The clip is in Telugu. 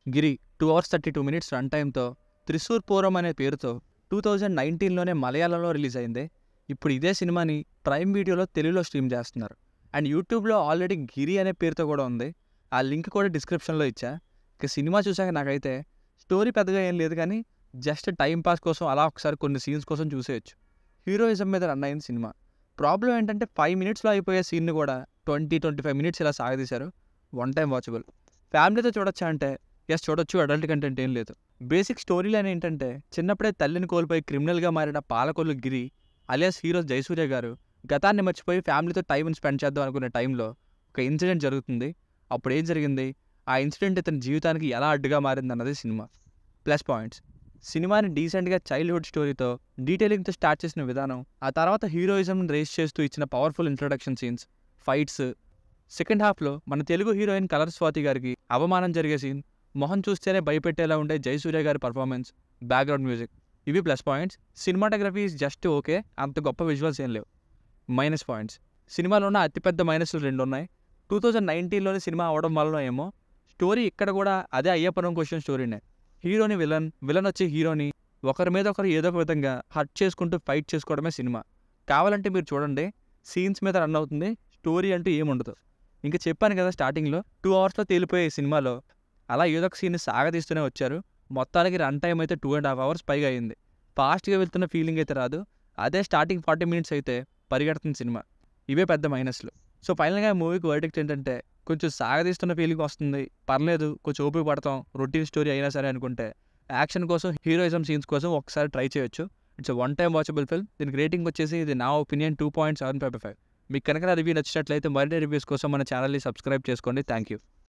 గిరి 2 hours 32 minutes రన్ టైమ్తో త్రిశూర్ పూరం అనే పేరుతో 2019లోనే మలయాళంలో రిలీజ్ అయింది. ఇప్పుడు ఇదే సినిమాని ప్రైమ్ వీడియోలో తెలుగులో స్ట్రీమ్ చేస్తున్నారు. అండ్ యూట్యూబ్లో ఆల్రెడీ గిరి అనే పేరుతో కూడా ఉంది. ఆ లింక్ కూడా డిస్క్రిప్షన్లో ఇచ్చా. ఇక సినిమా చూసాక నాకైతే స్టోరీ పెద్దగా ఏం లేదు, కానీ జస్ట్ టైం పాస్ కోసం అలా ఒకసారి కొన్ని సీన్స్ కోసం చూసేయచ్చు. హీరోయిజం మీద రన్ అయిన సినిమా. ప్రాబ్లం ఏంటంటే 5 minutesలో అయిపోయే సీన్ని కూడా 20-25 minutes ఇలా సాగదీశారు. One time watchable. ఫ్యామిలీతో చూడొచ్చా అంటే ఎస్ చూడొచ్చు, అడల్ట్ కంటెంట్ ఏం లేదు. బేసిక్ స్టోరీ లైన్ ఏంటంటే చిన్నప్పుడే తల్లిని కోల్పోయి క్రిమినల్గా మారిన పాలకొల్లు గిరి అలియాస్ హీరో జయసూర్య గారు గతాన్ని మర్చిపోయి ఫ్యామిలీతో టైం స్పెండ్ చేద్దాం అనుకునే టైంలో ఒక ఇన్సిడెంట్ జరుగుతుంది. అప్పుడు ఏం జరిగింది, ఆ ఇన్సిడెంట్ ఇతని జీవితానికి ఎలా అడ్డుగా మారిందన్నది సినిమా. ప్లస్ పాయింట్స్: సినిమాని డీసెంట్గా చైల్డ్హుడ్ స్టోరీతో డీటెయిలింగ్తో స్టార్ట్ చేసిన విధానం, ఆ తర్వాత హీరోయిజంని రేస్ చేస్తూ ఇచ్చిన powerful introduction scenes, fights. Second హాఫ్లో మన తెలుగు హీరోయిన్ కలర్ స్వాతి గారికి అవమానం జరిగే సీన్, మొహం చూస్తేనే భయపెట్టేలా ఉండే జయసూర్య గారి పర్ఫార్మెన్స్, బ్యాక్గ్రౌండ్ మ్యూజిక్, ఇవి plus points. Cinematography is just okay, అంత గొప్ప విజువల్స్ ఏం లేవు. మైనస్ పాయింట్స్: సినిమాలో ఉన్న అతిపెద్ద మైనస్లు 2 ఉన్నాయి. 2019లోని సినిమా అవడం వల్ల ఏమో స్టోరీ ఇక్కడ కూడా అదే అయ్యప్పనం క్వశ్చన్ స్టోరీనే. హీరోని విలన్, విలన్ వచ్చి హీరోని ఒకరి మీద ఒకరు ఏదో ఒక విధంగా హర్ట్ చేసుకుంటూ ఫైట్ చేసుకోవడమే సినిమా. కావాలంటే మీరు చూడండి, సీన్స్ మీద రన్ అవుతుంది, స్టోరీ అంటూ ఏముండదు. ఇంకా చెప్పాను కదా స్టార్టింగ్లో 2 hours తేలిపోయే ఈ సినిమాలో అలా ఏదో ఒక సీన్ని సాగదీస్తూనే వచ్చారు. మొత్తానికి రన్ టైం అయితే 2.5 hours పైగా అయింది. ఫాస్ట్గా వెళ్తున్న ఫీలింగ్ అయితే రాదు. అదే స్టార్టింగ్ 40 minutes అయితే పరిగెడుతుంది సినిమా. ఇవే పెద్ద మైనస్లు. సో ఫైనల్గా మూవీకి వర్డిక్ట్ ఏంటంటే కొంచెం సాగదీస్తున్న ఫీలింగ్ వస్తుంది, పర్లేదు, కొంచెం ఓపిక పడతాం, రొటీన్ స్టోరీ అయినా సరే అనుకుంటే యాక్షన్ కోసం, హీరోయిజం సీన్స్ కోసం ఒకసారి ట్రై చేయొచ్చు. It's one time watchable film. దీనికి రేటింగ్ వచ్చేసి ఇది నా ఒపీనియన్ 2.755. మీకు కనుక రివ్యూ నచ్చినట్లయితే మరిన్ని రివ్యూస్ కోసం మన ఛానల్ని సబ్స్క్రైబ్ చేసుకోండి. Thank you.